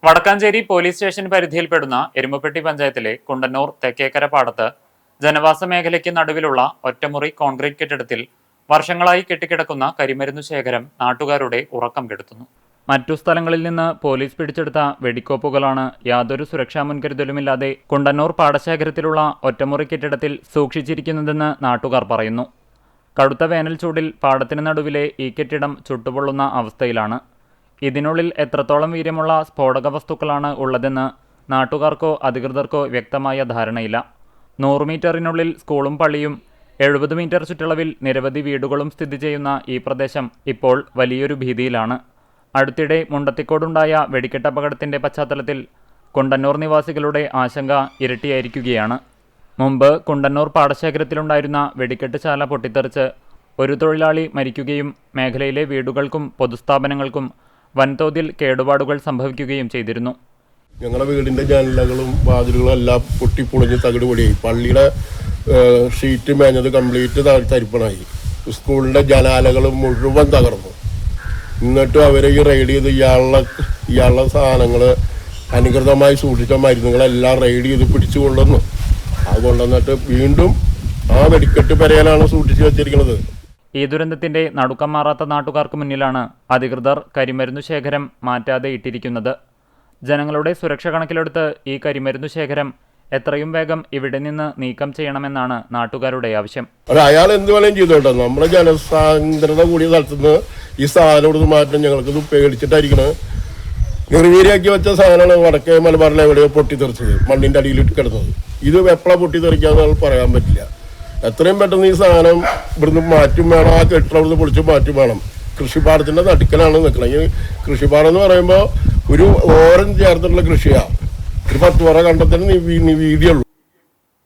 Vadakkanchery police station പരിധിയിൽപ്പെടുന്ന Erumapetty പഞ്ചായത്തിലെ കുണ്ടന്നൂർ തെക്കേക്കര പാടത്ത് ജനവാസ മേഖലയ്ക്ക് നടുവിലുള്ള ഒറ്റമുറി കോൺക്രീറ്റ് കെട്ടിടത്തിൽ വർഷങ്ങളായി കെട്ടിക്കിടക്കുന്ന കരിമരുന്നു ശേഖരം നാട്ടുകാരുടെ ഉറക്കം കെടുത്തുന്നു. മറ്റു സ്ഥലങ്ങളിൽ നിന്ന് പോലീസ് പിടിച്ചെടുത്ത വെടിക്കോപ്പുകളാണ് യാതൊരു സുരക്ഷാ മുൻകരുതലുമില്ലാതെ കുണ്ടന്നൂർ പാടശേഖരത്തിലുള്ള ഒറ്റമുറി കെട്ടിടത്തിൽ സൂക്ഷിച്ചിരിക്കുന്നതെന്ന് നാട്ടുകാർ പറയുന്നു. കടുത്ത വേനൽ ചൂടിൽ പാടത്തിന് നടുവിലെ ഈ കെട്ടിടം ചുട്ടുപൊള്ളുന്ന അവസ്ഥയിലാണ്. ഇതിനുള്ളിൽ എത്രത്തോളം വീര്യമുള്ള സ്ഫോടക വസ്തുക്കളാണ് ഉള്ളതെന്ന് നാട്ടുകാർക്കോ അധികൃതർക്കോ വ്യക്തമായ ധാരണയില്ല. 100 മീറ്ററിനുള്ളിൽ സ്കൂളും പള്ളിയും 70 മീറ്റർ ചുറ്റളവിൽ നിരവധി വീടുകളും സ്ഥിതി ചെയ്യുന്ന ഈ പ്രദേശം ഇപ്പോൾ വലിയൊരു ഭീതിയിലാണ്. അടുത്തിടെ മുണ്ടത്തിക്കോടുണ്ടായ വെടിക്കെട്ടപകടത്തിന്റെ പശ്ചാത്തലത്തിൽ കുണ്ടന്നൂർ നിവാസികളുടെ ആശങ്ക ഇരട്ടിയായിരിക്കുകയാണ്. മുമ്പ് കുണ്ടന്നൂർ പാടശേഖരത്തിലുണ്ടായിരുന്ന വെടിക്കെട്ട് ശാല പൊട്ടിത്തെറിച്ച് ഒരു തൊഴിലാളി മരിക്കുകയും മേഖലയിലെ വീടുകൾക്കും പൊതുസ്ഥാപനങ്ങൾക്കും വൻതോതിൽ കേടുപാടുകൾ സംഭവിക്കുകയും ചെയ്തിരുന്നു. ഞങ്ങളുടെ വീടിൻ്റെ ജനലകളും വാതിലുകളും എല്ലാം പൊട്ടിപ്പൊളിഞ്ഞ് തകിട് പൊടിയായി. പള്ളിയുടെ ഷീറ്റ് മേഞ്ഞത് കംപ്ലീറ്റ് തരിപ്പണായി. സ്കൂളിൻ്റെ ജനാലകളും മുഴുവൻ തകർന്നു. എന്നിട്ടും അവർ ഈ റെയ്ഡ് ചെയ്ത് ഇയാളുടെ സാധനങ്ങൾ അനധികൃതമായി സൂക്ഷിച്ച മരുന്നുകളെല്ലാം റെയ്ഡ് ചെയ്ത് പിടിച്ചു കൊണ്ടുവന്നു. അത് കൊണ്ടുവന്നിട്ട് വീണ്ടും ആ വെടിക്കെട്ട് പെരയാലാണ് സൂക്ഷിച്ച് വെച്ചിരിക്കുന്നത്. ഈ ദുരന്തത്തിന്റെ നടുക്കം മാറാത്ത നാട്ടുകാർക്ക് മുന്നിലാണ് അധികൃതർ കരിമരുന്നു ശേഖരം മാറ്റാതെ ഇട്ടിരിക്കുന്നത്. ജനങ്ങളുടെ സുരക്ഷ കണക്കിലെടുത്ത് ഈ കരിമരുന്നു ശേഖരം എത്രയും വേഗം ഇവിടെ നിന്ന് നീക്കം ചെയ്യണമെന്നാണ് നാട്ടുകാരുടെ ആവശ്യം. അയാൾ എന്ത് വേണേലും ചെയ്തോട്ടെ, നമ്മുടെ ജനസാന്ദ്രത കൂടിയ സ്ഥലത്തുനിന്ന് ഈ സാധനം കൊടുത്ത് മാറ്റം ഞങ്ങൾക്കിത് പേടിച്ചിട്ടായിരിക്കണം. നിർവീര്യാക്കി വെച്ച സാധനമാണ് വടക്കേ മലബാറിൽ എവിടെയോ പൊട്ടിത്തെറിച്ചത്, മണ്ണിൻ്റെ അടിയിൽ കിടന്നത്. ഇത് എപ്പോഴാണ് പൊട്ടിത്തെറിക്കാന്ന് പറയാൻ പറ്റില്ല. എത്രയും പെട്ടെന്ന് ഈ സാധനം ഇവിടുന്ന് മാറ്റും വേണം, ആ കെട്ടിടം ഇവിടുന്ന് പൊളിച്ച് മാറ്റും വേണം. കൃഷിപ്പാടത്തിൻ്റെ നടുക്കലാണ് നിൽക്കുന്നത്. ഈ കൃഷിപ്പാടം എന്ന് പറയുമ്പോൾ ഒരു ഓരം ചേർത്തിട്ടുള്ള കൃഷിയാണ്. ഒരു 10 വറ കണ്ടത്തിന് വീതിയുള്ളൂ.